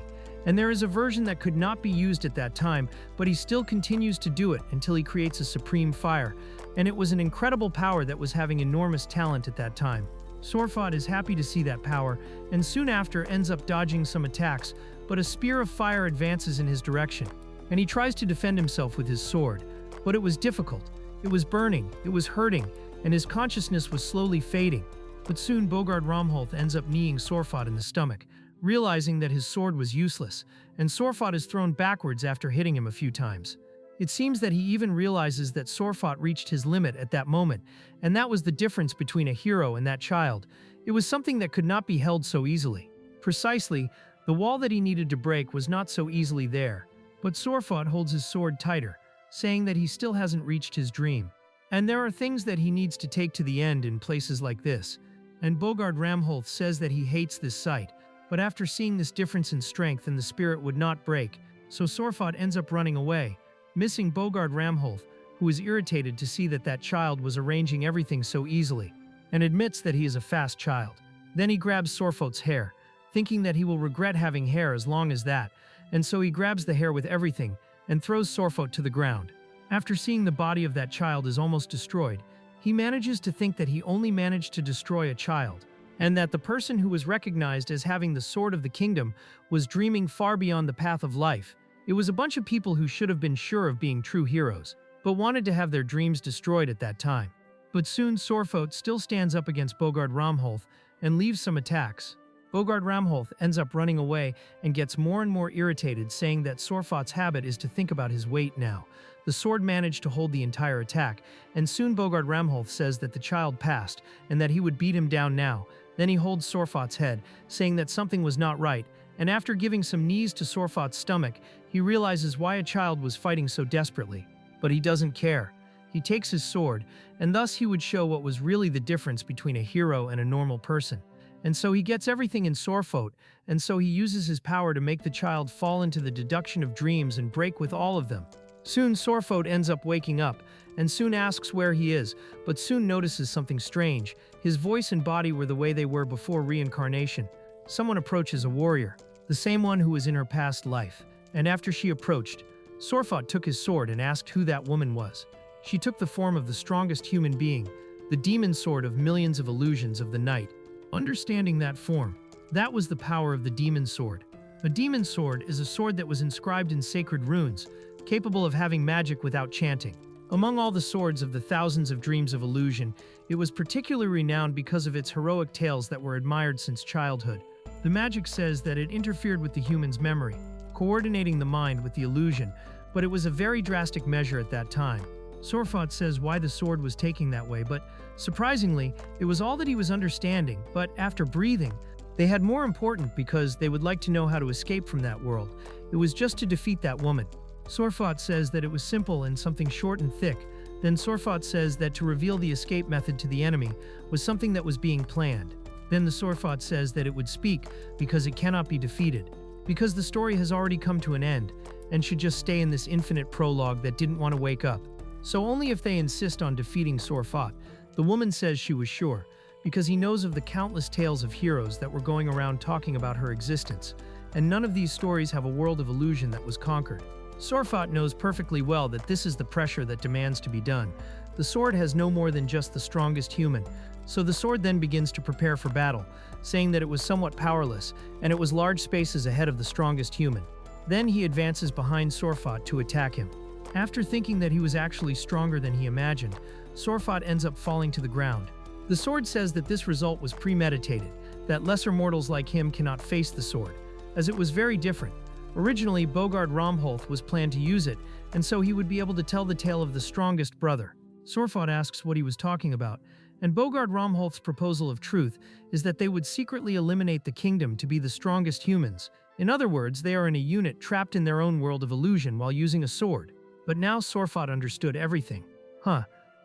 And there is a version that could not be used at that time, but he still continues to do it until he creates a supreme fire, and it was an incredible power that was having enormous talent at that time. Sorfot is happy to see that power, and soon after ends up dodging some attacks, but a spear of fire advances in his direction, and he tries to defend himself with his sword, but it was difficult. It was burning, it was hurting, and his consciousness was slowly fading. But soon Bogard Romholth ends up kneeing Sorfot in the stomach, realizing that his sword was useless, and Sorfot is thrown backwards after hitting him a few times. It seems that he even realizes that Sorfot reached his limit at that moment, and that was the difference between a hero and that child. It was something that could not be held so easily. Precisely, the wall that he needed to break was not so easily there, but Sorfot holds his sword tighter, saying that he still hasn't reached his dream. And there are things that he needs to take to the end in places like this, and Bogard Romholth says that he hates this sight, but after seeing this difference in strength and the spirit would not break, so Sorfot ends up running away, missing Bogard Romholth, who is irritated to see that that child was arranging everything so easily, and admits that he is a fast child. Then he grabs Sorfot's hair, thinking that he will regret having hair as long as that, and so he grabs the hair with everything and throws Sorfot to the ground. After seeing the body of that child is almost destroyed, he manages to think that he only managed to destroy a child, and that the person who was recognized as having the sword of the kingdom was dreaming far beyond the path of life. It was a bunch of people who should have been sure of being true heroes, but wanted to have their dreams destroyed at that time. But soon Sorfoot still stands up against Bogard Ramholth and leaves some attacks. Bogard Ramholth ends up running away and gets more and more irritated, saying that Sorfoot's habit is to think about his weight now. The sword managed to hold the entire attack, and soon Bogard Ramholth says that the child passed and that he would beat him down now. Then he holds Sorfoot's head, saying that something was not right, and after giving some knees to Sorfoot's stomach, he realizes why a child was fighting so desperately. But he doesn't care. He takes his sword, and thus he would show what was really the difference between a hero and a normal person. And so he gets everything in Sorfoot, and so he uses his power to make the child fall into the deduction of dreams and break with all of them. Soon Sorfoot ends up waking up, and soon asks where he is, but soon notices something strange. His voice and body were the way they were before reincarnation. Someone approaches a warrior, the same one who was in her past life, and after she approached, Sorfoot took his sword and asked who that woman was. She took the form of the strongest human being, the demon sword of millions of illusions of the night. Understanding that form, that was the power of the demon sword. A demon sword is a sword that was inscribed in sacred runes, capable of having magic without chanting. Among all the swords of the thousands of dreams of illusion, it was particularly renowned because of its heroic tales that were admired since childhood. The magic says that it interfered with the human's memory, coordinating the mind with the illusion, but it was a very drastic measure at that time. Sorfoot says why the sword was taking that way, but surprisingly, it was all that he was understanding. But after breathing, they had more important because they would like to know how to escape from that world. It was just to defeat that woman. Sorfoot says that it was simple and something short and thick. Then Sorfoot says that to reveal the escape method to the enemy was something that was being planned. Then the Sorfoot says that it would speak because it cannot be defeated, because the story has already come to an end and should just stay in this infinite prologue that didn't want to wake up. So only if they insist on defeating Sorfoot. The woman says she was sure, because he knows of the countless tales of heroes that were going around talking about her existence, and none of these stories have a world of illusion that was conquered. Sorfoot knows perfectly well that this is the pressure that demands to be done. The sword has no more than just the strongest human, so the sword then begins to prepare for battle, saying that it was somewhat powerless, and it was large spaces ahead of the strongest human. Then he advances behind Sorfoot to attack him. After thinking that he was actually stronger than he imagined, Sorfoot ends up falling to the ground. The sword says that this result was premeditated, that lesser mortals like him cannot face the sword, as it was very different. Originally, Bogard Ramholth was planned to use it, and so he would be able to tell the tale of the strongest brother. Sorfoot asks what he was talking about, and Bogard Ramholth's proposal of truth is that they would secretly eliminate the kingdom to be the strongest humans. In other words, they are in a unit trapped in their own world of illusion while using a sword. But now Sorfoot understood everything.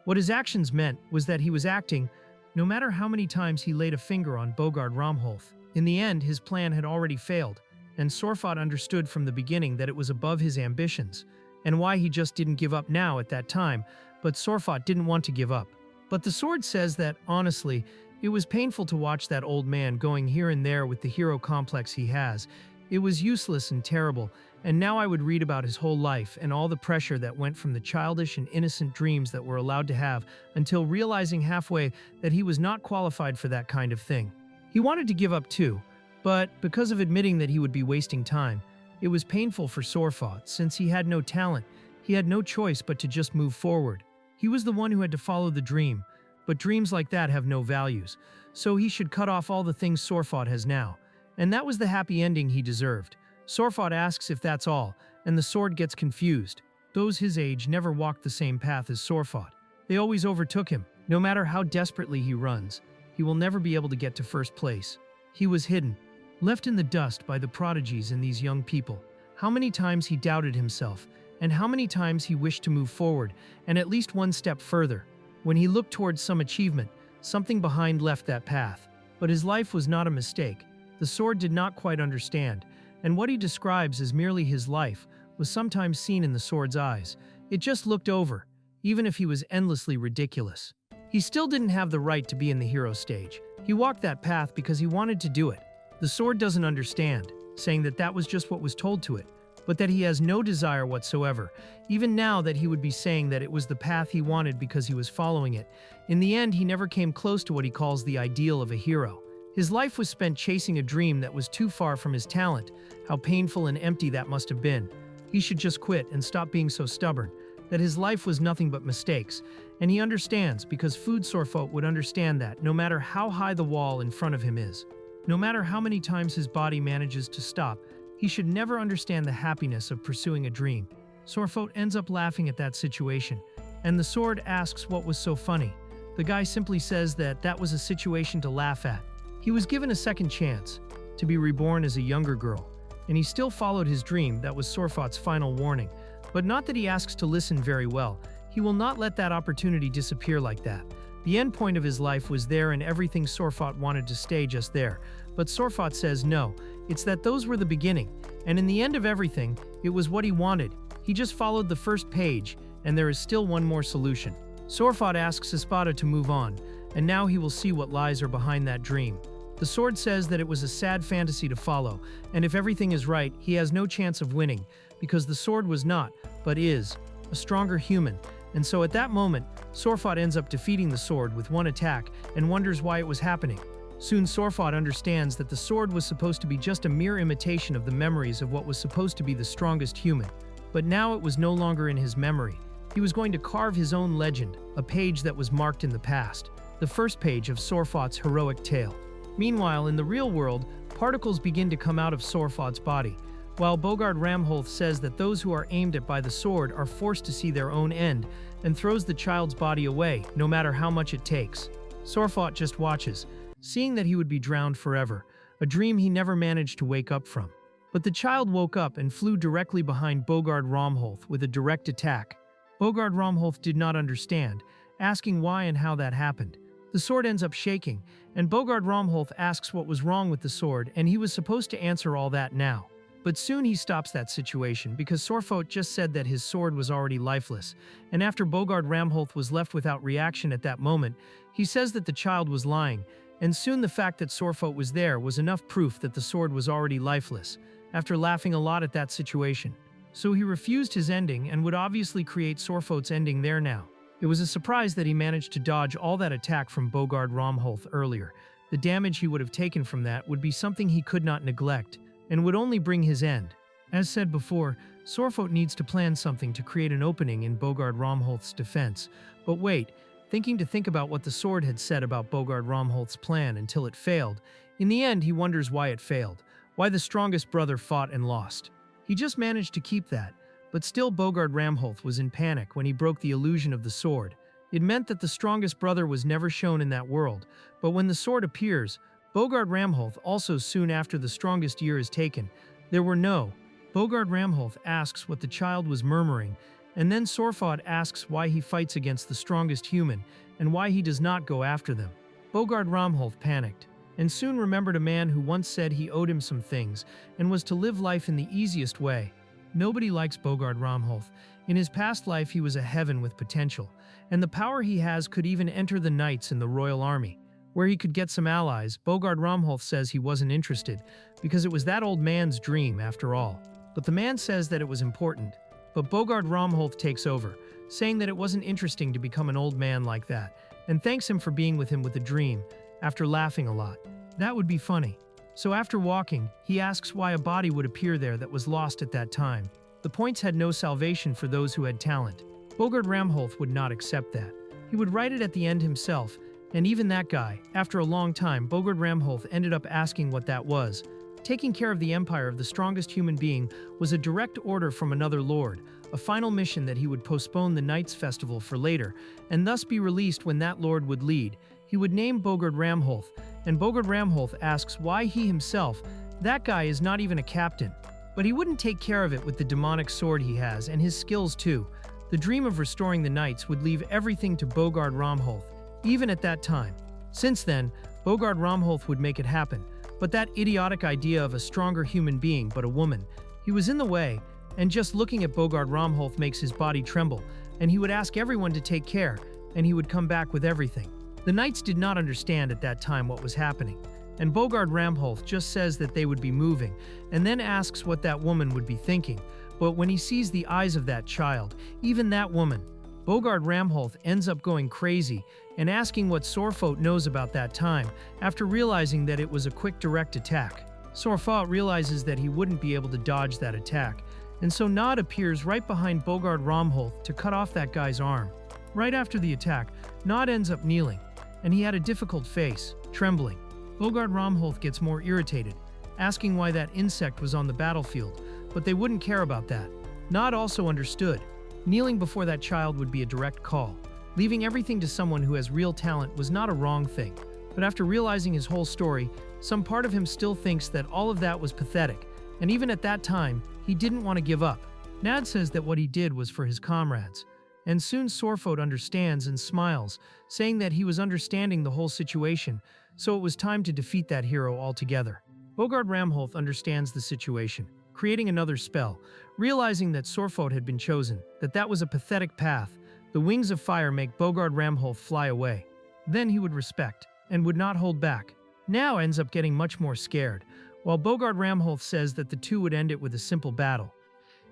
What his actions meant was that he was acting, no matter how many times he laid a finger on Bogard Ramholth. In the end, his plan had already failed, and Sorfoot understood from the beginning that it was above his ambitions, and why he just didn't give up now at that time, but Sorfoot didn't want to give up. But the sword says that, honestly, it was painful to watch that old man going here and there with the hero complex he has. It was useless and terrible, and now I would read about his whole life and all the pressure that went from the childish and innocent dreams that were allowed to have until realizing halfway that he was not qualified for that kind of thing. He wanted to give up too, but because of admitting that he would be wasting time, it was painful for Sorfoot since he had no talent. He had no choice but to just move forward. He was the one who had to follow the dream, but dreams like that have no values, so he should cut off all the things Sorfoot has now. And that was the happy ending he deserved. Sorfoot asks if that's all, and the sword gets confused. Those his age never walked the same path as Sorfoot. They always overtook him. No matter how desperately he runs, he will never be able to get to first place. He was hidden, left in the dust by the prodigies in these young people. How many times he doubted himself, and how many times he wished to move forward, and at least one step further. When he looked towards some achievement, something behind left that path. But his life was not a mistake. The sword did not quite understand, and what he describes as merely his life was sometimes seen in the sword's eyes. It just looked over, even if he was endlessly ridiculous. He still didn't have the right to be in the hero stage. He walked that path because he wanted to do it. The sword doesn't understand, saying that that was just what was told to it, but that he has no desire whatsoever, even now that he would be saying that it was the path he wanted because he was following it. In the end, he never came close to what he calls the ideal of a hero. His life was spent chasing a dream that was too far from his talent. How painful and empty that must have been. He should just quit and stop being so stubborn, that his life was nothing but mistakes. And he understands, because Food Sorfot would understand that, no matter how high the wall in front of him is, no matter how many times his body manages to stop, he should never understand the happiness of pursuing a dream. Sorfot ends up laughing at that situation, and the sword asks what was so funny. The guy simply says that that was a situation to laugh at. He was given a second chance, to be reborn as a younger girl, and he still followed his dream. That was Sorfot's final warning. But not that he asks to listen very well. He will not let that opportunity disappear like that. The end point of his life was there, and everything Sorfot wanted to stay just there. But Sorfot says no, it's that those were the beginning, and in the end of everything, it was what he wanted. He just followed the first page, and there is still one more solution. Sorfot asks Espada to move on, and now he will see what lies are behind that dream. The sword says that it was a sad fantasy to follow, and if everything is right, he has no chance of winning, because the sword was not, but is, a stronger human. And so at that moment, Sorfot ends up defeating the sword with one attack and wonders why it was happening. Soon Sorfot understands that the sword was supposed to be just a mere imitation of the memories of what was supposed to be the strongest human. But now it was no longer in his memory. He was going to carve his own legend, a page that was marked in the past, the first page of Sorfot's heroic tale. Meanwhile, in the real world, particles begin to come out of Sorfot's body, while Bogard Ramholth says that those who are aimed at by the sword are forced to see their own end, and throws the child's body away, no matter how much it takes. Sorfot just watches, seeing that he would be drowned forever, a dream he never managed to wake up from. But the child woke up and flew directly behind Bogard Ramholth with a direct attack. Bogard Ramholth did not understand, asking why and how that happened. The sword ends up shaking, and Bogard Ramholth asks what was wrong with the sword, and he was supposed to answer all that now. But soon he stops that situation because Sorfot just said that his sword was already lifeless, and after Bogard Ramholth was left without reaction at that moment, he says that the child was lying, and soon the fact that Sorfot was there was enough proof that the sword was already lifeless, after laughing a lot at that situation. So he refused his ending and would obviously create Sorfot's ending there now. It was a surprise that he managed to dodge all that attack from Bogard Ramholth earlier. The damage he would have taken from that would be something he could not neglect, and would only bring his end. As said before, Sorfot needs to plan something to create an opening in Bogard Ramholth's defense. But wait, think about what the sword had said about Bogard Ramholth's plan until it failed. In the end, he wonders why it failed, why the strongest brother fought and lost. He just managed to keep that. But still, Bogard Ramholth was in panic when he broke the illusion of the sword. It meant that the strongest brother was never shown in that world, but when the sword appears, Bogard Ramholth also soon after the strongest year is taken. There were no. Bogard Ramholth asks what the child was murmuring, and then Sorfot asks why he fights against the strongest human, and why he does not go after them. Bogard Ramholth panicked, and soon remembered a man who once said he owed him some things, and was to live life in the easiest way. Nobody likes Bogard Ramholth. In his past life he was a heaven with potential, and the power he has could even enter the knights in the royal army, where he could get some allies. Bogard Ramholth says he wasn't interested, because it was that old man's dream after all. But the man says that it was important. But Bogard Ramholth takes over, saying that it wasn't interesting to become an old man like that, and thanks him for being with him with the dream, after laughing a lot. That would be funny. So after walking, he asks why a body would appear there that was lost at that time. The points had no salvation for those who had talent. Bogard Ramholth would not accept that. He would write it at the end himself, and even that guy, after a long time, Bogard Ramholth ended up asking what that was. Taking care of the empire of the strongest human being was a direct order from another lord, a final mission that he would postpone the Knights Festival for later, and thus be released when that lord would lead. He would name Bogard Ramholth, and Bogard Ramholth asks why he himself, that guy is not even a captain. But he wouldn't take care of it with the demonic sword he has and his skills too. The dream of restoring the knights would leave everything to Bogard Ramholth, even at that time. Since then, Bogard Ramholth would make it happen, but that idiotic idea of a stronger human being but a woman, he was in the way, and just looking at Bogard Ramholth makes his body tremble, and he would ask everyone to take care, and he would come back with everything. The knights did not understand at that time what was happening, and Bogard Ramholth just says that they would be moving, and then asks what that woman would be thinking. But when he sees the eyes of that child, even that woman, Bogard Ramholth ends up going crazy and asking what Sorfot knows about that time after realizing that it was a quick direct attack. Sorfot realizes that he wouldn't be able to dodge that attack, and so Nod appears right behind Bogard Ramholth to cut off that guy's arm. Right after the attack, Nod ends up kneeling, and he had a difficult face, trembling. Bogard Ramholth gets more irritated, asking why that insect was on the battlefield, but they wouldn't care about that. Nod also understood. Kneeling before that child would be a direct call. Leaving everything to someone who has real talent was not a wrong thing, but after realizing his whole story, some part of him still thinks that all of that was pathetic, and even at that time, he didn't want to give up. Nad says that what he did was for his comrades, and soon Sorfot understands and smiles, saying that he was understanding the whole situation, so it was time to defeat that hero altogether. Bogard Ramholth understands the situation, creating another spell, realizing that Sorfot had been chosen, that was a pathetic path. The wings of fire make Bogard Ramholth fly away. Then he would respect, and would not hold back. Now ends up getting much more scared, while Bogard Ramholth says that the two would end it with a simple battle.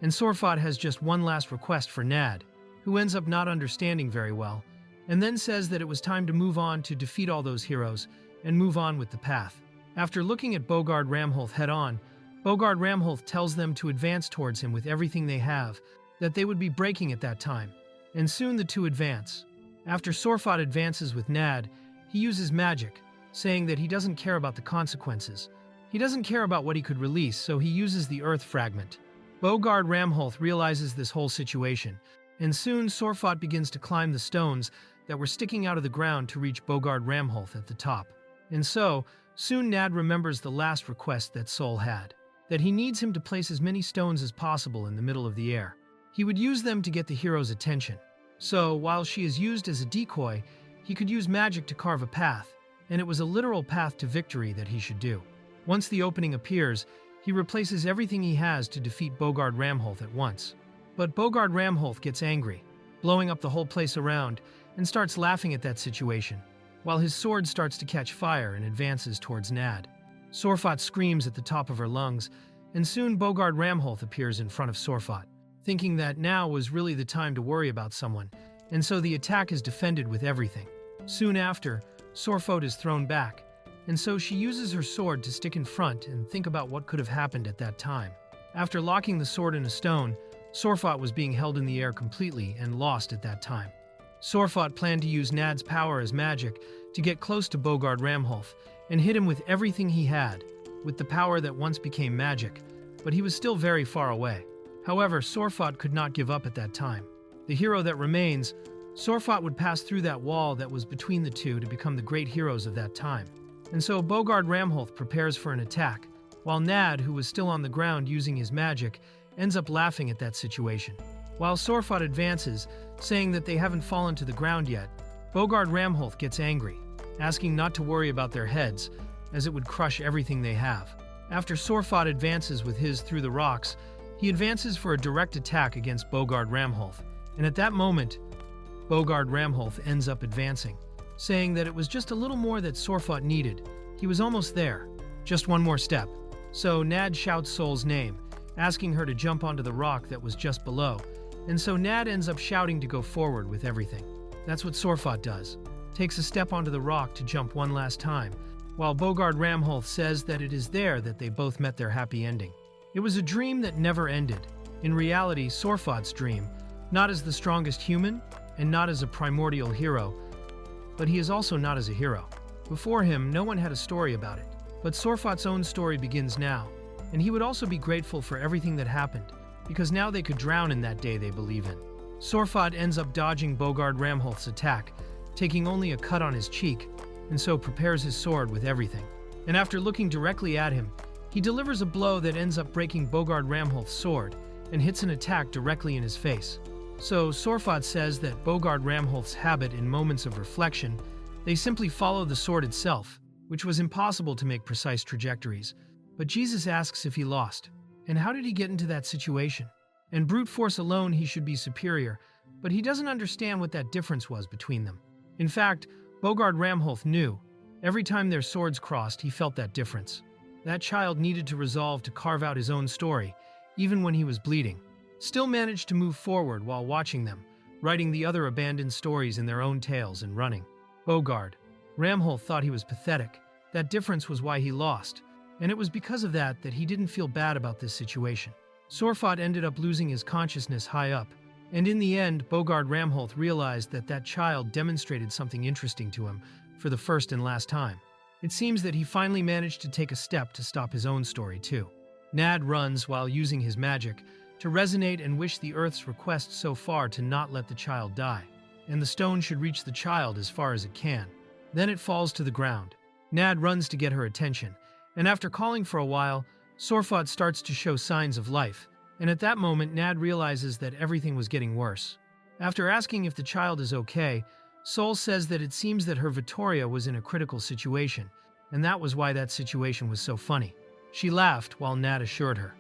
And Sorfot has just one last request for Nad, who ends up not understanding very well, and then says that it was time to move on to defeat all those heroes, and move on with the path. After looking at Bogard Ramholth head-on, Bogard Ramholth tells them to advance towards him with everything they have, that they would be breaking at that time. And soon the two advance. After Sorfot advances with Nad, he uses magic, saying that he doesn't care about the consequences. He doesn't care about what he could release, so he uses the Earth Fragment. Bogard Ramholth realizes this whole situation, and soon Sorfot begins to climb the stones that were sticking out of the ground to reach Bogard Ramholth at the top. And so, soon Nad remembers the last request that Sol had, that he needs him to place as many stones as possible in the middle of the air. He would use them to get the hero's attention. So, while she is used as a decoy, he could use magic to carve a path, and it was a literal path to victory that he should do. Once the opening appears, he replaces everything he has to defeat Bogard Ramholth at once. But Bogard Ramholth gets angry, blowing up the whole place around, and starts laughing at that situation, while his sword starts to catch fire and advances towards Nad. Sorfot screams at the top of her lungs, and soon Bogard Ramholth appears in front of Sorfot, thinking that now was really the time to worry about someone, and so the attack is defended with everything. Soon after, Sorfot is thrown back, and so she uses her sword to stick in front and think about what could have happened at that time. After locking the sword in a stone, Sorfot was being held in the air completely and lost at that time. Sorfot planned to use Nad's power as magic to get close to Bogard Ramholth and hit him with everything he had, with the power that once became magic, but he was still very far away. However, Sorfot could not give up at that time. The hero that remains, Sorfot would pass through that wall that was between the two to become the great heroes of that time. And so Bogard Ramholth prepares for an attack, while Nad, who was still on the ground using his magic, ends up laughing at that situation. While Sorfot advances, saying that they haven't fallen to the ground yet, Bogard Ramholth gets angry, asking not to worry about their heads, as it would crush everything they have. After Sorfot advances with his through the rocks, he advances for a direct attack against Bogard Ramholth, and at that moment, Bogard Ramholth ends up advancing, saying that it was just a little more that Sorfot needed. He was almost there, just one more step. So Nad shouts Sol's name, asking her to jump onto the rock that was just below, and so Nad ends up shouting to go forward with everything. That's what Sorfot does, takes a step onto the rock to jump one last time, while Bogard Ramholth says that it is there that they both met their happy ending. It was a dream that never ended. In reality, Sorfot's dream, not as the strongest human, and not as a primordial hero, but he is also not as a hero. Before him, no one had a story about it. But Sorfot's own story begins now, and he would also be grateful for everything that happened, because now they could drown in that day they believe in. Sorfot ends up dodging Bogard Ramholth's attack, taking only a cut on his cheek, and so prepares his sword with everything. And after looking directly at him, he delivers a blow that ends up breaking Bogard Ramholth's sword, and hits an attack directly in his face. So Sorfot says that Bogard Ramholth's habit in moments of reflection, they simply follow the sword itself, which was impossible to make precise trajectories. But Jesus asks if he lost, and how did he get into that situation? And brute force alone he should be superior, but he doesn't understand what that difference was between them. In fact, Bogard Ramholth knew. Every time their swords crossed, he felt that difference. That child needed to resolve to carve out his own story, even when he was bleeding. Still managed to move forward while watching them, writing the other abandoned stories in their own tales and running. Bogard. Ramhol thought he was pathetic. That difference was why he lost, and it was because of that he didn't feel bad about this situation. Sorfat ended up losing his consciousness high up, and in the end, Bogard Ramholth realized that child demonstrated something interesting to him for the first and last time. It seems that he finally managed to take a step to stop his own story too. Nad runs while using his magic to resonate and wish the Earth's request so far to not let the child die, and the stone should reach the child as far as it can. Then it falls to the ground. Nad runs to get her attention, and after calling for a while, Sorfat starts to show signs of life, and at that moment Nad realizes that everything was getting worse. After asking if the child is okay, Sol says that it seems that her Vittoria was in a critical situation, and that was why that situation was so funny. She laughed while Nad assured her.